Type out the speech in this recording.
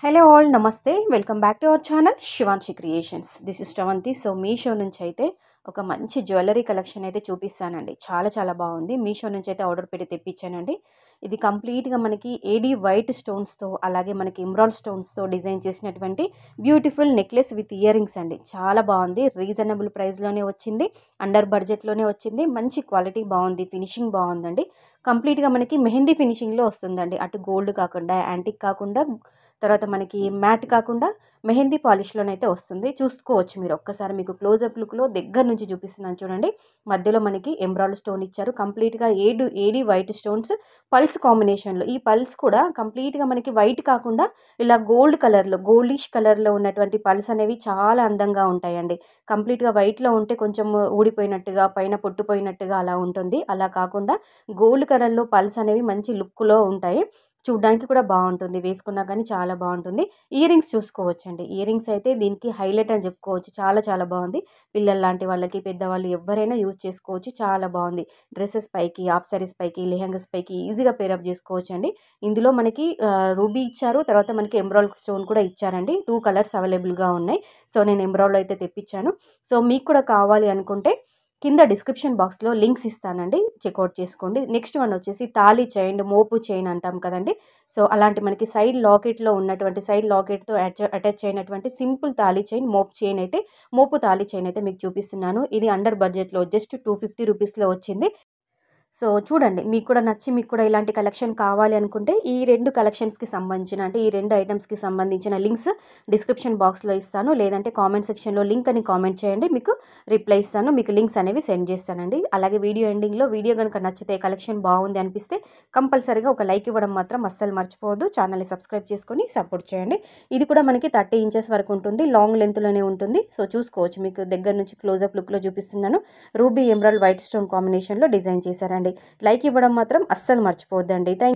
Hello all నమస్తే welcome back to our channel Shivanshi creations. This is Sravanthi. So Meesho నుంచి అయితే ఒక మంచి జ్యువెలరీ కలెక్షన్ అయితే చూపిస్తానండి. చాలా బాగుంది. మీషో నుంచి అయితే ఆర్డర్ పెట్టి తెప్పించానండి. ఇది కంప్లీట్గా మనకి ఏడీ వైట్ స్టోన్స్తో అలాగే మనకి ఎమరాల్డ్ స్టోన్స్తో డిజైన్ చేసినటువంటి beautiful necklace with ear rings అండి. చాలా బాగుంది. రీజనబుల్ ప్రైస్లోనే వచ్చింది, అండర్ బడ్జెట్లోనే వచ్చింది. మంచి క్వాలిటీ బాగుంది, ఫినిషింగ్ బాగుందండి. కంప్లీట్గా మనకి మెహందీ ఫినిషింగ్లో వస్తుందండి. అటు గోల్డ్ కాకుండా, యాంటిక్ కాకుండా, తర్వాత మనకి మ్యాట్ కాకుండా మెహందీ పాలిష్లోనైతే వస్తుంది. చూసుకోవచ్చు మీరు ఒక్కసారి. మీకు క్లోజప్ లుక్లో దగ్గర నుంచి చూపిస్తున్నాను చూడండి. మధ్యలో మనకి ఎమరాల్డ్ స్టోన్ ఇచ్చారు. కంప్లీట్గా ఏడీ వైట్ స్టోన్స్ పల్స్ కాంబినేషన్లో. ఈ పల్స్ కూడా కంప్లీట్గా మనకి వైట్ కాకుండా ఇలా గోల్డ్ కలర్లో, గోల్డిష్ కలర్లో ఉన్నటువంటి పల్స్ అనేవి చాలా అందంగా ఉంటాయండి. కంప్లీట్గా వైట్లో ఉంటే కొంచెం ఊడిపోయినట్టుగా, పైన పొట్టుపోయినట్టుగా అలా ఉంటుంది. అలా కాకుండా గోల్డ్ కలర్లో పల్స్ అనేవి మంచి లుక్లో ఉంటాయి. చూడ్డానికి కూడా బాగుంటుంది, వేసుకున్నా కానీ చాలా బాగుంటుంది. ఇయర్ రింగ్స్ చూసుకోవచ్చండి. ఇయర్ రింగ్స్ అయితే దీనికి హైలైట్ అని చెప్పుకోవచ్చు. చాలా బాగుంది. పిల్లల లాంటి వాళ్ళకి, పెద్దవాళ్ళు ఎవరైనా యూజ్ చేసుకోవచ్చు. చాలా బాగుంది. డ్రెస్సెస్ పైకి, హాఫ్ సారీస్ పైకి, లెహంగాస్ పైకి ఈజీగా పేరప్ చేసుకోవచ్చు అండి. ఇందులో మనకి రూబీ ఇచ్చారు, తర్వాత మనకి ఎమరాల్డ్ స్టోన్ కూడా ఇచ్చారండి. 2 కలర్స్ అవైలబుల్గా ఉన్నాయి. సో నేను ఎమరాల్డ్ అయితే తెప్పించాను. సో మీకు కూడా కావాలి అనుకుంటే కింద డిస్క్రిప్షన్ బాక్స్లో లింక్స్ ఇస్తానండి, చెక్అవుట్ చేసుకోండి. నెక్స్ట్ వన్ వచ్చేసి తాళీ చైన్, మోపు చైన్ అంటాం కదండి. సో అలాంటి మనకి సైడ్ లాకెట్లో ఉన్నటువంటి, సైడ్ లాకెట్తో అటాచ్ అయినటువంటి సింపుల్ తాళీ చైన్, మోపు తాళీ చైన్ అయితే మీకు చూపిస్తున్నాను. ఇది అండర్ బడ్జెట్లో జస్ట్ 250 రూపీస్లో వచ్చింది. సో చూడండి, మీకు కూడా నచ్చి, మీకు కూడా ఇలాంటి కలెక్షన్ కావాలి అనుకుంటే ఈ 2 కలెక్షన్స్కి సంబంధించిన, అంటే ఈ 2 ఐటమ్స్కి సంబంధించిన లింక్స్ డిస్క్రిప్షన్ బాక్స్లో ఇస్తాను. లేదంటే కామెంట్ సెక్షన్లో లింక్ అని కామెంట్ చేయండి, మీకు రిప్లై ఇస్తాను. మీకు లింక్స్ అనేవి సెండ్ చేస్తానండి. అలాగే వీడియో ఎండింగ్లో వీడియో కనుక నచ్చితే, కలెక్షన్ బాగుంది అనిపిస్తే కంపల్సరీగా ఒక లైక్ ఇవ్వడం మాత్రం అస్సలు మర్చిపోవద్దు. ఛానల్ని సబ్స్క్రైబ్ చేసుకొని సపోర్ట్ చేయండి. ఇది కూడా మనకి 30 ఇంచెస్ వరకు ఉంటుంది, లాంగ్ లెంత్లోనే ఉంటుంది. సో చూసుకోవచ్చు, మీకు దగ్గర నుంచి క్లోజప్ లుక్లో చూపిస్తున్నాను. రూబీ ఎమరాల్డ్ వైట్ స్టోన్ కాంబినేషన్లో డిజైన్ చేశారండి. లైక్ ఇవ్వడం మాత్రం అస్సలు మర్చిపోవద్దండి. థ్యాంక్